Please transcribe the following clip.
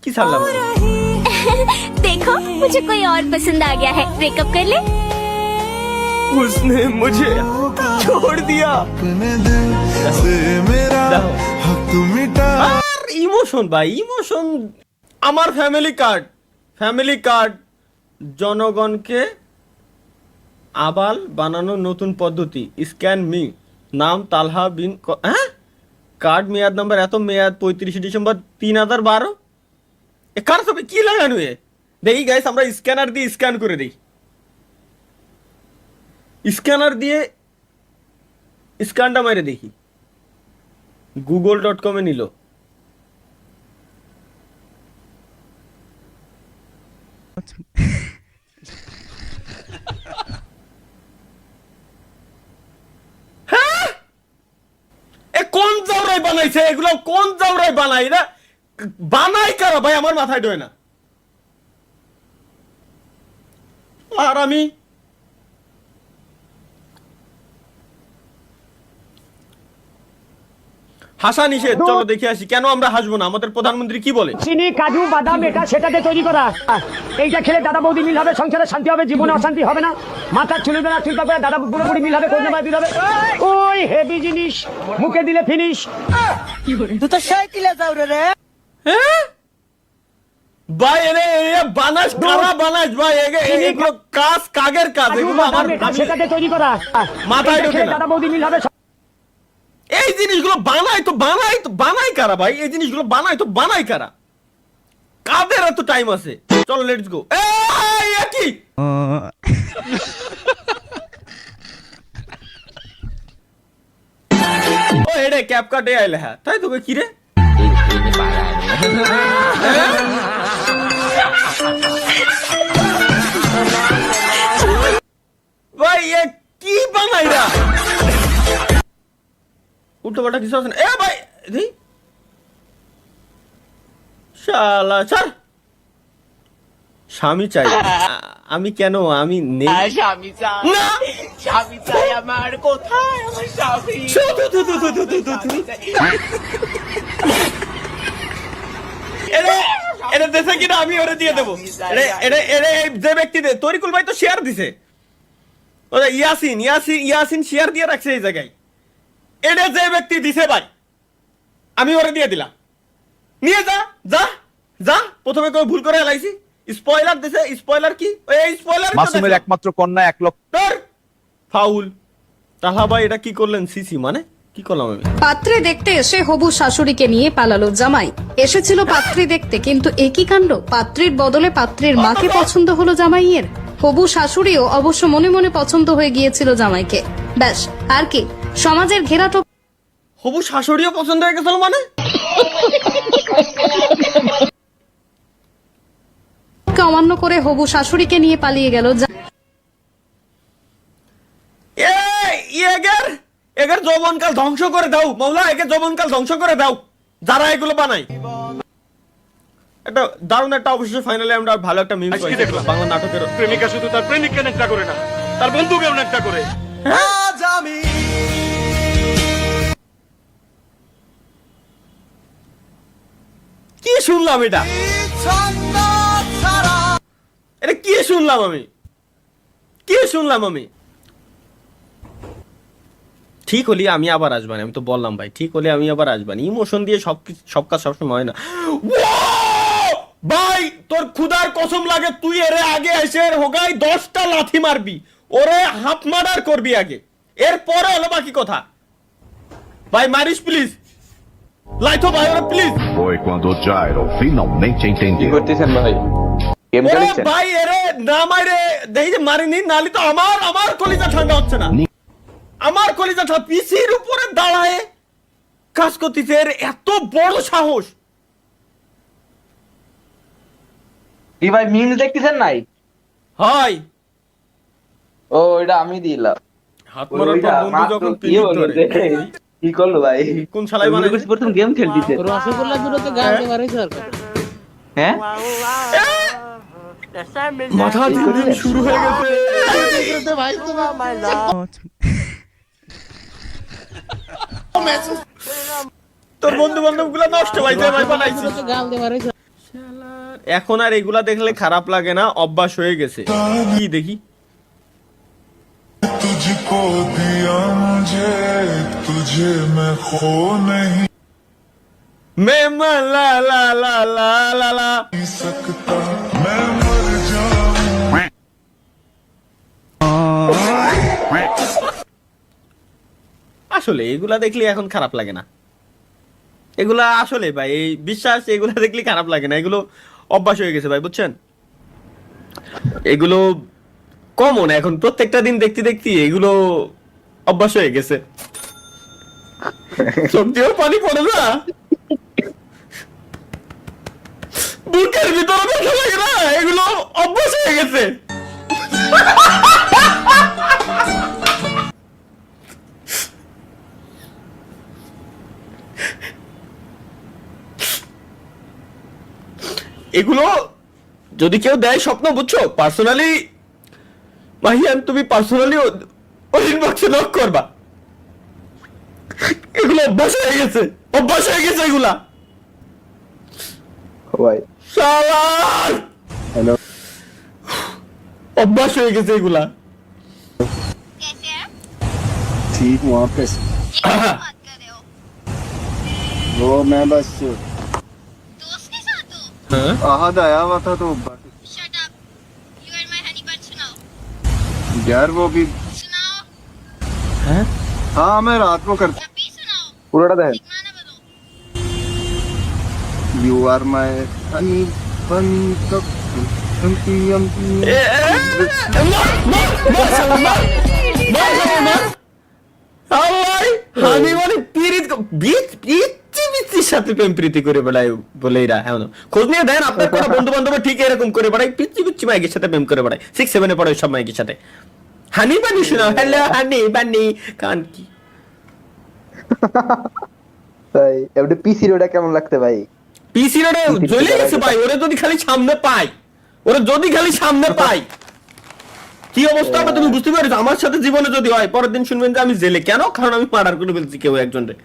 কি ছাড়লাম? देखो मुझे कोई और पसंद आ गया है, ब्रेकअप कर ले। उसने मुझे छोड़ दिया। আর ইমোশন ভাই, ইমোশন। আমার ফ্যামিলি কার্ড জনগণকে আবাল বানানোর নতুন পদ্ধতি, স্ক্যান মি, নাম তালহা বিন হ্যাঁ, কার্ড মেয়াদ নাম্বার এত, মেয়াদ 35 ডিসেম্বর 3012। এ কার ছবি কি লাগানো? দেখি গাইস, আমরা স্ক্যানার দিয়ে স্ক্যান করে দিই। স্ক্যানার দিয়ে স্ক্যানটা মেরে দেখি। google.com-এ নিল। হ্যাঁ, এ কোন জাউরাই বানাইছে এগুলো? কোন জাউরাই বানাই না? বানাই কারা ভাই? আমার মাথায় ঢোয় না। আর আমি হাসা নিষেধ। চলো দেখে আসি কেন আমরা হাসবো না। আমাদের প্রধানমন্ত্রী কি বলে? চিনি, কাজু, বাদাম এটা সেটাতে তৈরি করা। এইটা খেলে দাদা বৌদি মিল হবে, সংসারে শান্তি হবে, জীবনে অশান্তি হবে না। মাথার চুল বেলা ঠিক থাকবে, দাদা বুড়ো বুড়ি মিল হবে, কোন দিল হবে। ওই হেভি জিনিস মুখে দিলে ফিনিশ। তুই তো সাইকেলে যাও রে। হ্যাঁ ভাই, এরে বানাস কারা বানাস ভাই? এগুলো কাজ কাগের কাজ, এগুলো আমার সেটাতে তৈরি করা। মাথায় ঢোকে না। দাদা বৌদি মিল হবে। এই জিনিসগুলো বানাই কারা ভাই? এই জিনিসগুলো বানাই কারা? কাদের এত টাইম আছে? চলো লেটস গো। এই কি ও এডে ক্যাপকাটে আইলে। হ্যাঁ তাই তো। কি রে ভাই, এ কি বানাইরা? উল্টো পাল্টা কিছু আছে না? এ ভাই শালা ছাড়। স্বামী চাই আমি? কেন আমি নেই? স্বামী চাই, না স্বামী চাই আমার, কোথায় আমার স্বামী? এটা দেশে কিনা আমি ওরে দিয়ে দেবো। যে ব্যক্তি তরিকুল ভাই তো শেয়ার দিছে, ইয়াসিন শেয়ার দিয়ে রাখছে এই জায়গায়। এটা যে ব্যক্তি দিছে ভাই, আমি ওরে দিয়ে দিলাম। নিয়ে যা যা যা। প্রথমে কেউ ভুল করে এলাইছি, স্পয়লার দিছে। স্পয়লার কি? এই স্পয়লার মাসুমের একমাত্র কন্যা 1 লক্ষ। ফাউল। তাহা ভাই এটা কি করলেন? সিসি মানে কি করলাম আমি? পাত্রে দেখতে এসে হবু শাশুড়িকে নিয়ে পালালো জামাই। এসেছিল পাত্রী দেখতে, কিন্তু একই কাণ্ড, পাত্রীর বদলে পাত্রীর মাকে পছন্দ হলো জামাইয়ের। হবু শাশুড়িও অবশ্য মনে মনে পছন্দ হয়ে গিয়েছিল জামাইকে। ব্যাস, আর কি, সমাজের ঘেরাটো হবু শাশুড়িও পছন্দ হয়ে গেছিল মানে? অমান্য করে হবু শাশুড়িকে নিয়ে পালিয়ে গেল। এগের যৌবনকাল ধ্বংস করে দাও মৌলা, এগের যৌবনকাল ধ্বংস করে দাও যারা এগুলো বানায়। একটা দারুণ একটা অবশ্যই ফাইনালি আমরা ভালো একটা মিম পাইছি বাংলা নাটকের। প্রেমিকা শুধু তার প্রেমিককে নেকটা করে না, তার বন্ধুকেও নেকটা করে। আজ আমি কি শুনলাম এটা? এটা কি শুনলাম আমি? ঠিক হলি আমি আবার আসবানি। আমি তো বললাম ভাই, ঠিক হলে আমি আবার আসবানি। ইমোশন দিয়ে সব কাজ সবসময় হয় না ভাই। তোর খুদার কসম লাগে, তুই এরে আগে এসে হোগাই 10টা লাথি মারবি, ওরে হাফ মার্ডার করবি আগে, এরপরে হলো বাকি কথা। ভাই মারিস প্লিজ, লাইথো ভাই ওরে please. Foi quando Jairo finalmente entendeu. ওরে ভাই এরে না মারে দেখি যে মারিনি, নালি তো আমার কলিজা ঠান্ডা হচ্ছে না। আমার কলিজা পিসির উপরে দাঁড়ায় কাজ করতেছে, এর এত বড় সাহস। কি ভাই মিম দেখতেছেন নাই? হয় ও এটা আমি দিলাম। হাত মারার পর বন্ধু যখন পিলি ধরে কি করলো ভাই? কোন শালাই মানে প্রথম গেম খেলতেছে। রসগোল্লা দুটো তো গাল দিয়ে মারাইছে আর কথা। হ্যাঁ মাথা দিন শুরু হয়ে গেছে ভাই তোর বন্ধু বান্ধব গুলা নষ্ট ভাই, ভাই বানাইছিস। গাল দিয়ে মারাইছে। এখন আর এগুলা দেখলে খারাপ লাগে না, অভ্যাস হয়ে গেছে। কি দেখি तुझको दिया मुझे तुझे मैं खो नहीं লা লা লা লা লা লা। सकता मैं मर जाऊं আসলে এগুলা দেখলে এখন খারাপ লাগে না। এগুলা আসলে ভাই, এই বিশ্বাস, এগুলা দেখলে খারাপ লাগে না, এগুলো অভ্যাস হয়ে গেছে ভাই, বুঝছেন? এগুলো কমন এখন, প্রত্যেকটা দিন দেখতে দেখতে এগুলো অভ্যাস হয়ে গেছে। সত্যিও পানি পড়ে না, বুকের ভিতরে ব্যথা লাগে না, এগুলো অভ্যাস হয়ে গেছে। এগুলো যদি কেউ দেয় স্বপ্ন, বুঝছো, পার্সোনালি মাহিয়ান, তুমি পার্সোনালি ওই ইনবক্সে নক করবা। এগুলো অভ্যাস হয়ে গেছে, অভ্যাস হয়ে গেছে এগুলা। ভাই শালার হ্যালো অভ্যাস হয়ে গেছে এগুলা। कैसे हैं? ঠিক वहाँ पे बात कर रहे हो? वो मैं बस दोस्त के साथ हो? आहद आया हुआ था तो Shut up. You are my honey bun. सुनाओ, यार वो भी सुनाओ, हाँ मैं रात को करता जब भी सुनाओ, পুরোটা দেখেন। सिखमाना बनो। यू आर माय हनी बन হানি মানে পিচ্ছির সাথে প্রেম প্রীতি করে বেড়ায় বলে এরা। হ্যাঁ, খোঁজ নিয়ে দেন আপনার কোনো বন্ধু বান্ধব ঠিক এরকম করে বেড়ায়, পিচ্ছি মাইকের সাথে প্রেম করে বেড়ায়, 6-7 পড়ে সব মাইকের সাথে। হানি বানি শোনাও, হ্যালো হানি বানি, কান কি তাই এবারে পিসি রোডা কেমন লাগতে ভাই? পিসি রোডে জ্বলে গেছে ভাই। ওরে যদি খালি সামনে পাই, ওরে যদি খালি সামনে পাই, কি অবস্থা হবে তুমি বুঝতে পারছো? আমার সাথে জীবনে যদি হয়, পরের দিন শুনবেন যে আমি জেলে। কেন? কারণ আমি মার্ডার করে ফেলছি কেউ একজনকে।